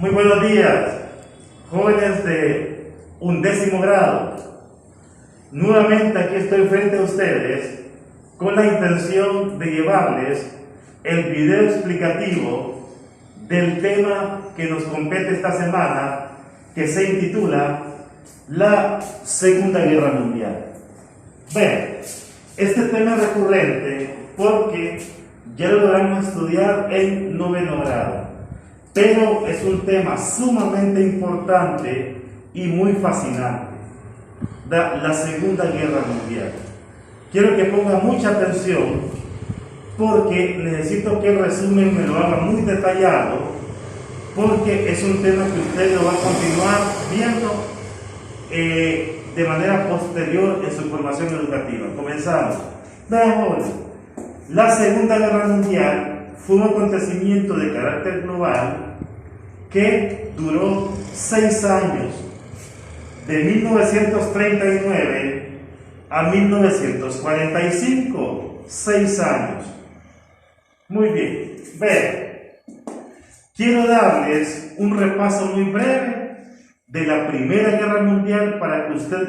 Muy buenos días, jóvenes de 11º grado. Nuevamente aquí estoy frente a ustedes con la intención de llevarles el video explicativo del tema que nos compete esta semana, que se intitula la Segunda Guerra Mundial. Vean, este tema es recurrente porque ya lo vamos a estudiar en 9º grado, pero es un tema sumamente importante y muy fascinante, la Segunda Guerra Mundial. Quiero que pongan mucha atención porque necesito que el resumen me lo haga muy detallado, porque es un tema que usted lo va a continuar viendo de manera posterior en su formación educativa. Comenzamos. Veamos. La Segunda Guerra Mundial fue un acontecimiento de carácter global que duró 6 años, de 1939 a 1945, 6 años. Muy bien, vean, quiero darles un repaso muy breve de la Primera Guerra Mundial para que usted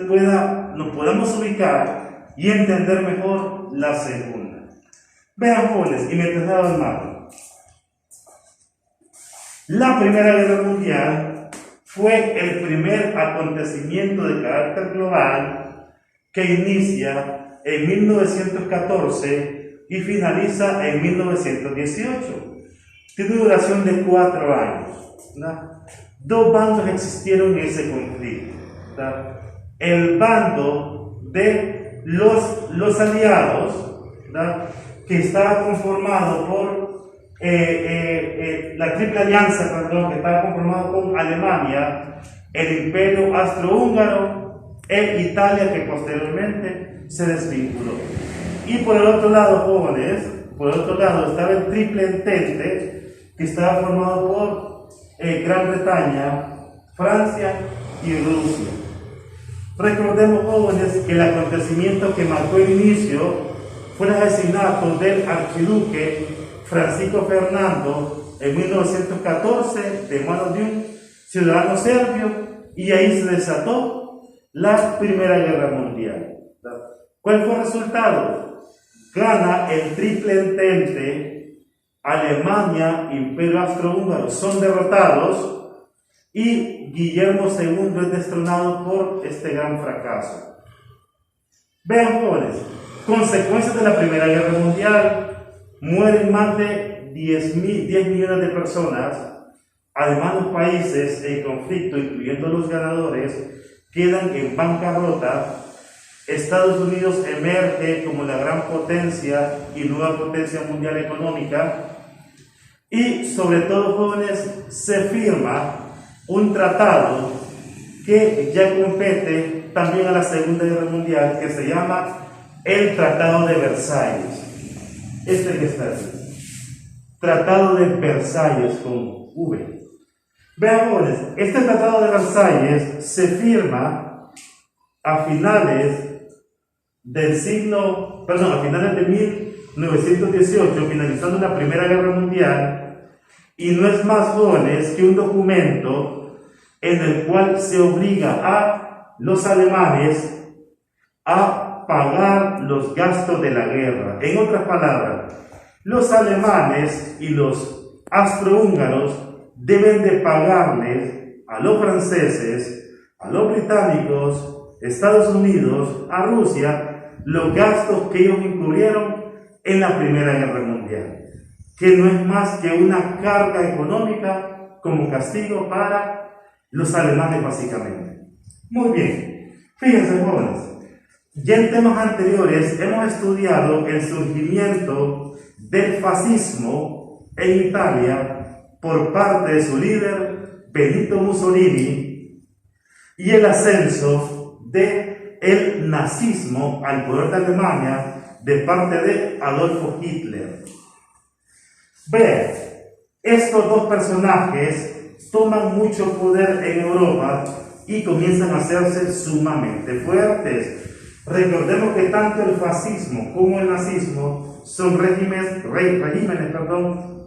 nos podamos ubicar y entender mejor la Segunda. Vean, jóvenes, y me traslado al mapa. La Primera Guerra Mundial fue el primer acontecimiento de carácter global que inicia en 1914 y finaliza en 1918. Tiene duración de 4 años. ¿No? 2 bandos existieron en ese conflicto. ¿No? El bando de los aliados, ¿no?, que estaba conformado por la Triple Alianza, que estaba conformado con Alemania, el Imperio Austrohúngaro e Italia, que posteriormente se desvinculó. Y por el otro lado, jóvenes, estaba el Triple Entente, que estaba formado por Gran Bretaña, Francia y Rusia. Recordemos, jóvenes, que el acontecimiento que marcó el inicio fue el asesinato del archiduque Francisco Fernando en 1914 de manos de un ciudadano serbio, y ahí se desató la Primera Guerra Mundial. ¿Cuál fue el resultado? Gana el Triple Entente, Alemania, Imperio Austrohúngaro son derrotados y Guillermo II es destronado por este gran fracaso. Vean, jóvenes, consecuencias de la Primera Guerra Mundial: mueren más de 10 millones de personas. Además, los países en conflicto, incluyendo los ganadores, quedan en bancarrota. Estados Unidos emerge como la gran potencia y nueva potencia mundial económica, y sobre todo, jóvenes, se firma un tratado que ya compete también a la Segunda Guerra Mundial, que se llama el Tratado de Versalles. Este que está aquí, Tratado de Versalles con V. Vean, jóvenes, este Tratado de Versalles se firma a finales de 1918, finalizando la Primera Guerra Mundial, y no es más, jóvenes, que un documento en el cual se obliga a los alemanes a pagar los gastos de la guerra. En otras palabras, los alemanes y los austrohúngaros deben de pagarles a los franceses, a los británicos, Estados Unidos, a Rusia, los gastos que ellos incurrieron en la Primera Guerra Mundial, que no es más que una carga económica como castigo para los alemanes, básicamente. Muy bien, fíjense, jóvenes, ya en temas anteriores hemos estudiado el surgimiento del fascismo en Italia por parte de su líder Benito Mussolini y el ascenso del nazismo al poder de Alemania de parte de Adolfo Hitler. Vean, estos dos personajes toman mucho poder en Europa y comienzan a hacerse sumamente fuertes. Recordemos que tanto el fascismo como el nazismo son regímenes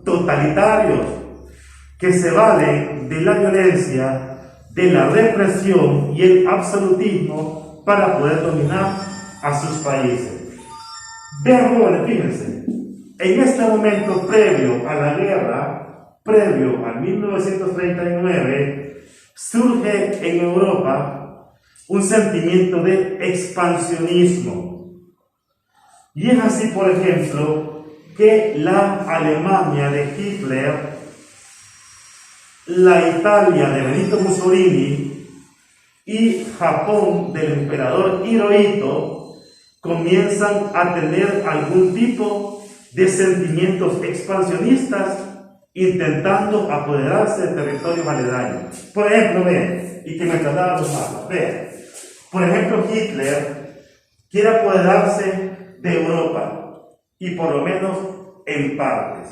totalitarios. que se valen de la violencia, de la represión y el absolutismo para poder dominar a sus países. Vean, jóvenes, fíjense, en este momento previo a la guerra, previo al 1939, surge en Europa un sentimiento de expansionismo. Y es así, por ejemplo, que la Alemania de Hitler, la Italia de Benito Mussolini y Japón del emperador Hirohito comienzan a tener algún tipo de sentimientos expansionistas intentando apoderarse de territorios aledaños. Por ejemplo, vean, y que me trasladaba los mapas, vean, por ejemplo, Hitler quiere apoderarse de Europa, y por lo menos en partes.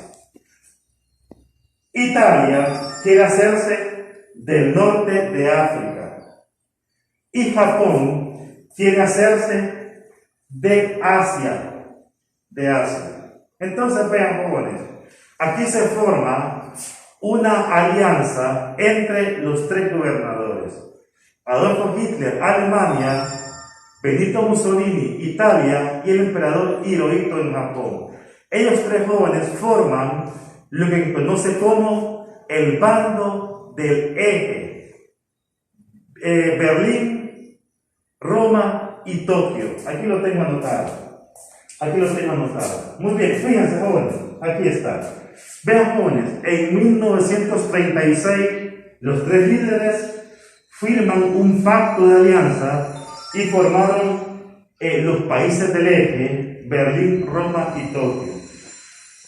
Italia quiere hacerse del norte de África, y Japón quiere hacerse de Asia. Entonces, vean, jóvenes, aquí se forma una alianza entre los tres gobernadores: Adolfo Hitler, Alemania; Benito Mussolini, Italia; y el emperador Hirohito en Japón. Ellos tres jóvenes forman lo que se conoce como el bando del eje: Berlín, Roma y Tokio. Aquí lo tengo anotado. Muy bien, fíjense, jóvenes, aquí está. Vean, jóvenes, en 1936 los tres líderes firman un pacto de alianza y formaron los países del eje: Berlín, Roma y Tokio.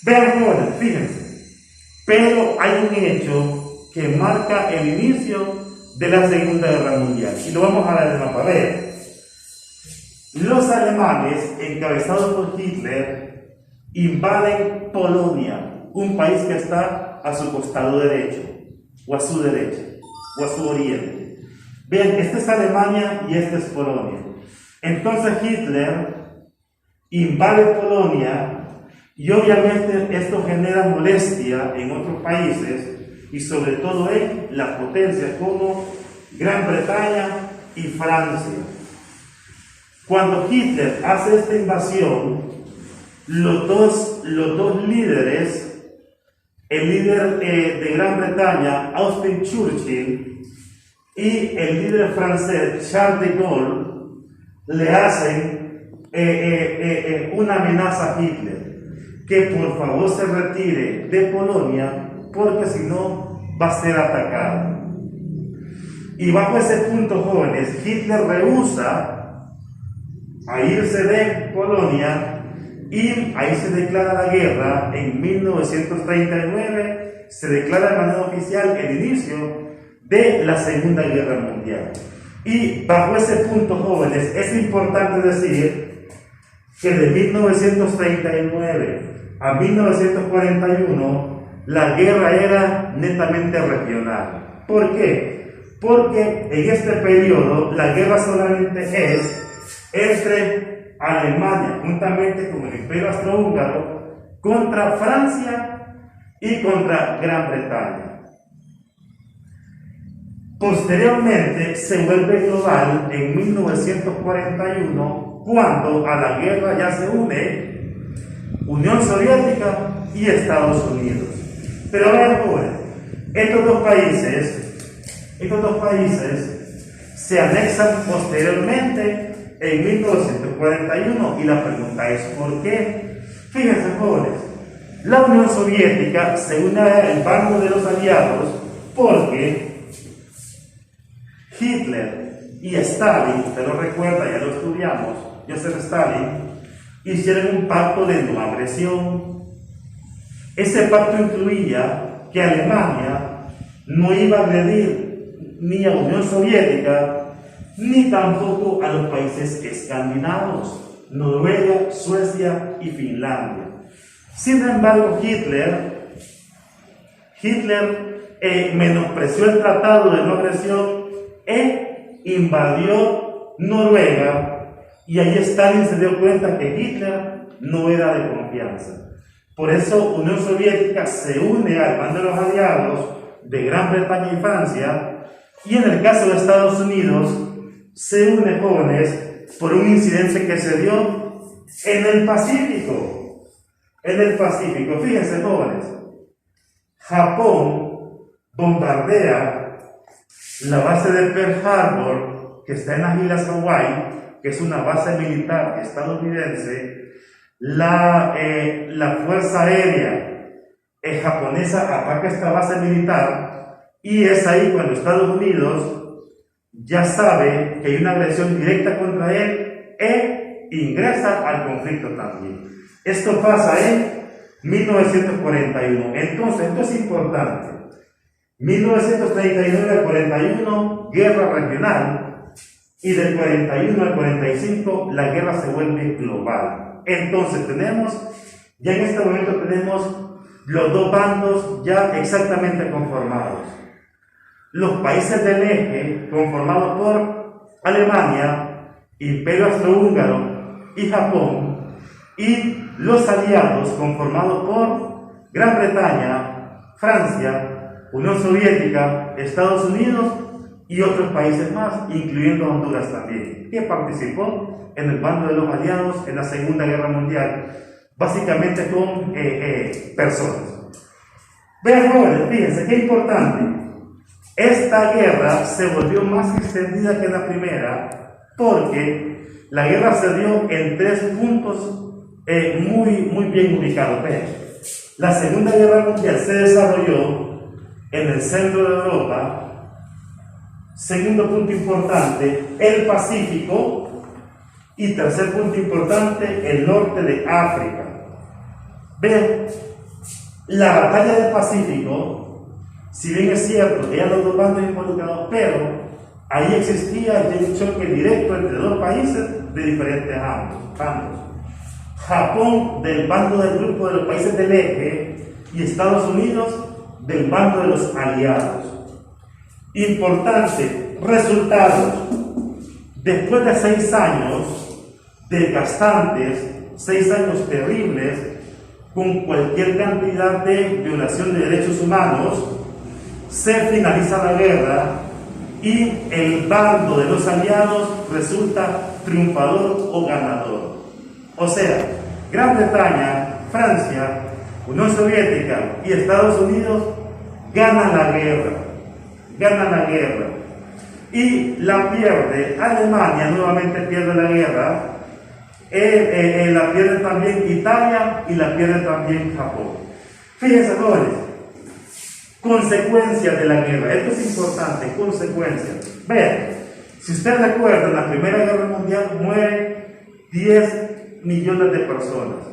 Vean, jóvenes, fíjense, pero hay un hecho que marca el inicio de la Segunda Guerra Mundial, y lo vamos a ver en el mapa. Vean, los alemanes, encabezados por Hitler, invaden Polonia, un país que está a su costado derecho, o a su derecha, o a su oriente. Vean, esta es Alemania y esta es Polonia. Entonces Hitler invade Polonia, y obviamente esto genera molestia en otros países, y sobre todo en las potencias como Gran Bretaña y Francia. Cuando Hitler hace esta invasión, los dos líderes, el líder de Gran Bretaña, Winston Churchill, y el líder francés, Charles de Gaulle, le hacen una amenaza a Hitler, que por favor se retire de Polonia, porque si no va a ser atacado. Y bajo ese punto, jóvenes, Hitler rehúsa a irse de Polonia, y ahí se declara la guerra. En 1939 se declara de manera oficial el inicio de la Segunda Guerra Mundial. Y bajo ese punto, jóvenes, es importante decir que de 1939 a 1941 la guerra era netamente regional. ¿Por qué? Porque en este periodo la guerra solamente es entre Alemania, juntamente con el Imperio Austrohúngaro, contra Francia y contra Gran Bretaña. Posteriormente se vuelve global en 1941, cuando a la guerra ya se une Unión Soviética y Estados Unidos. Pero vean, jóvenes, estos dos países se anexan posteriormente en 1941, y la pregunta es ¿por qué? Fíjense, jóvenes, la Unión Soviética se une al bando de los aliados porque Hitler y Stalin, usted lo recuerda, ya lo estudiamos, Joseph Stalin, hicieron un pacto de no agresión. Ese pacto incluía que Alemania no iba a agredir ni a Unión Soviética ni tampoco a los países escandinavos, Noruega, Suecia y Finlandia. Sin embargo, Hitler menospreció el tratado de no agresión e invadió Noruega, y ahí Stalin se dio cuenta que Hitler no era de confianza. Por eso Unión Soviética se une al bando de los aliados de Gran Bretaña y Francia, y en el caso de Estados Unidos, se une, jóvenes, por un incidente que se dio en el Pacífico. En el Pacífico, fíjense, jóvenes, Japón bombardea la base de Pearl Harbor, que está en las Islas Hawái, que es una base militar estadounidense. La Fuerza Aérea japonesa ataca esta base militar, y es ahí cuando Estados Unidos ya sabe que hay una agresión directa contra él e ingresa al conflicto también. Esto pasa en 1941. Entonces, esto es importante. 1939 al 41, guerra regional, y del 41 al 45, la guerra se vuelve global. Entonces, ya en este momento tenemos los dos bandos ya exactamente conformados. Los países del eje, conformados por Alemania, Imperio Austrohúngaro y Japón, y los aliados, conformados por Gran Bretaña, Francia, Unión Soviética, Estados Unidos y otros países más, incluyendo Honduras también, que participó en el bando de los aliados en la Segunda Guerra Mundial, básicamente con personas. Vean, jóvenes, fíjense qué importante. Esta guerra se volvió más extendida que la primera, porque la guerra se dio en 3 puntos muy bien ubicados. Vean, la Segunda Guerra Mundial se desarrolló en el centro de Europa. Segundo punto importante, el Pacífico. Y tercer punto importante, el norte de África. Vean, la batalla del Pacífico, si bien es cierto, eran los dos bandos involucrados, pero ahí existía un choque directo entre dos países de diferentes bandos. Japón del bando del grupo de los países del eje y Estados Unidos del bando de los aliados. Importante, resultados. Después de 6 años desgastantes, 6 años terribles, con cualquier cantidad de violación de derechos humanos, se finaliza la guerra y el bando de los aliados resulta triunfador o ganador. O sea, Gran Bretaña, Francia, Unión Soviética y Estados Unidos ganan la guerra. Y la pierde Alemania, nuevamente pierde la guerra. La pierde también Italia y la pierde también Japón. Fíjense, jóvenes, consecuencias de la guerra. Esto es importante, consecuencias. Vean, si ustedes recuerdan, en la Primera Guerra Mundial mueren 10 millones de personas.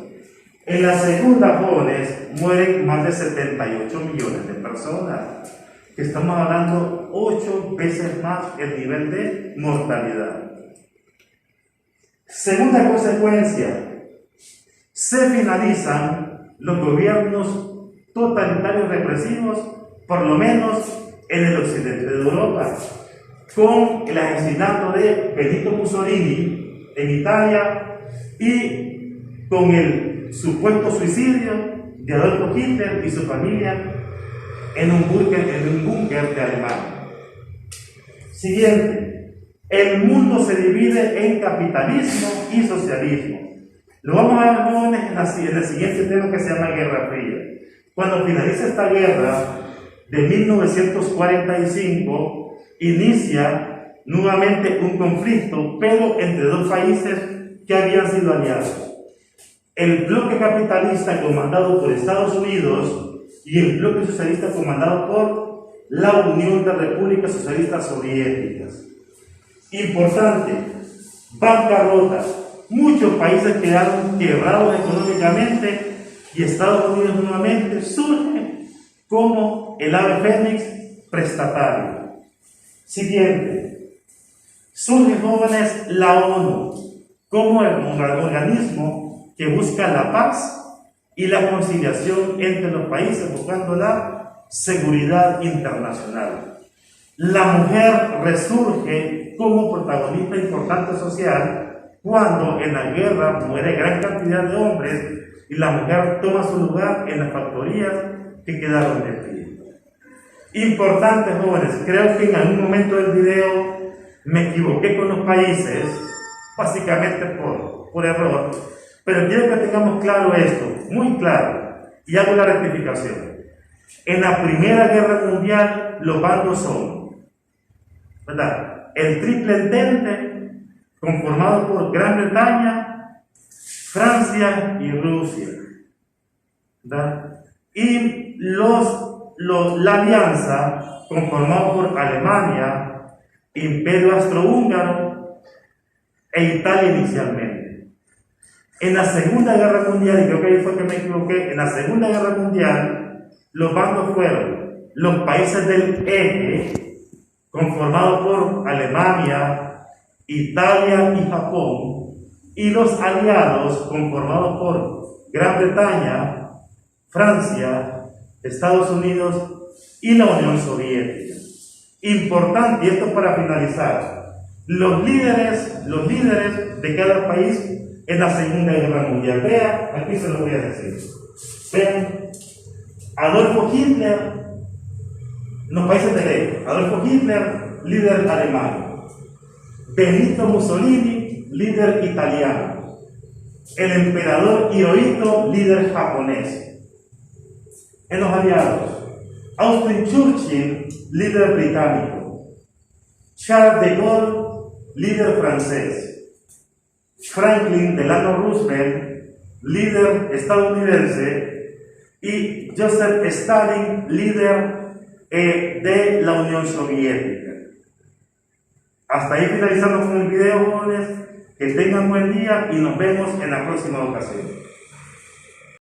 En la segunda, jóvenes, mueren más de 78 millones de personas. Estamos hablando 8 veces más el nivel de mortalidad. Segunda consecuencia, se finalizan los gobiernos totalitarios represivos, por lo menos en el occidente de Europa, con el asesinato de Benito Mussolini en Italia y con el supuesto suicidio de Adolfo Hitler y su familia en un búnker de Alemania. Siguiente. El mundo se divide en capitalismo y socialismo. Lo vamos a ver, jóvenes, en el siguiente tema que se llama Guerra Fría. Cuando finaliza esta guerra de 1945, inicia nuevamente un conflicto, pero entre dos países que habían sido aliados. El bloque capitalista comandado por Estados Unidos y el bloque socialista comandado por la Unión de Repúblicas Socialistas Soviéticas. Importante, bancarrota. Muchos países quedaron quebrados económicamente y Estados Unidos nuevamente surge como el ave fénix prestatario. Siguiente, surge, jóvenes, la ONU como un organismo que busca la paz y la conciliación entre los países, buscando la seguridad internacional. La mujer resurge como protagonista importante social cuando en la guerra muere gran cantidad de hombres y la mujer toma su lugar en las factorías que quedaron de pie. Importante, jóvenes, creo que en algún momento del video me equivoqué con los países, básicamente por error, pero quiero que tengamos claro esto, muy claro, y hago la rectificación. En la Primera Guerra Mundial los bandos son, ¿verdad?, el Triple Entente, conformado por Gran Bretaña, Francia y Rusia, ¿verdad?, y la alianza, conformada por Alemania, Imperio Austrohúngaro e Italia inicialmente. En la Segunda Guerra Mundial, y creo que ahí fue que me equivoqué, en la Segunda Guerra Mundial, los bandos fueron los países del eje, conformados por Alemania, Italia y Japón, y los aliados, conformados por Gran Bretaña, Francia, Estados Unidos y la Unión Soviética. Importante, y esto para finalizar, los líderes de cada país en la Segunda Guerra Mundial. Vean, aquí se lo voy a decir. Vean, Adolfo Hitler, los países del eje. Adolfo Hitler, líder alemán. Benito Mussolini, líder italiano. El emperador Hirohito, líder japonés. En los aliados, Austin Churchill, líder británico. Charles de Gaulle, líder francés. Franklin Delano Roosevelt, líder estadounidense. Y Joseph Stalin, líder de la Unión Soviética. Hasta ahí finalizamos con el video, jóvenes. Que tengan buen día y nos vemos en la próxima ocasión.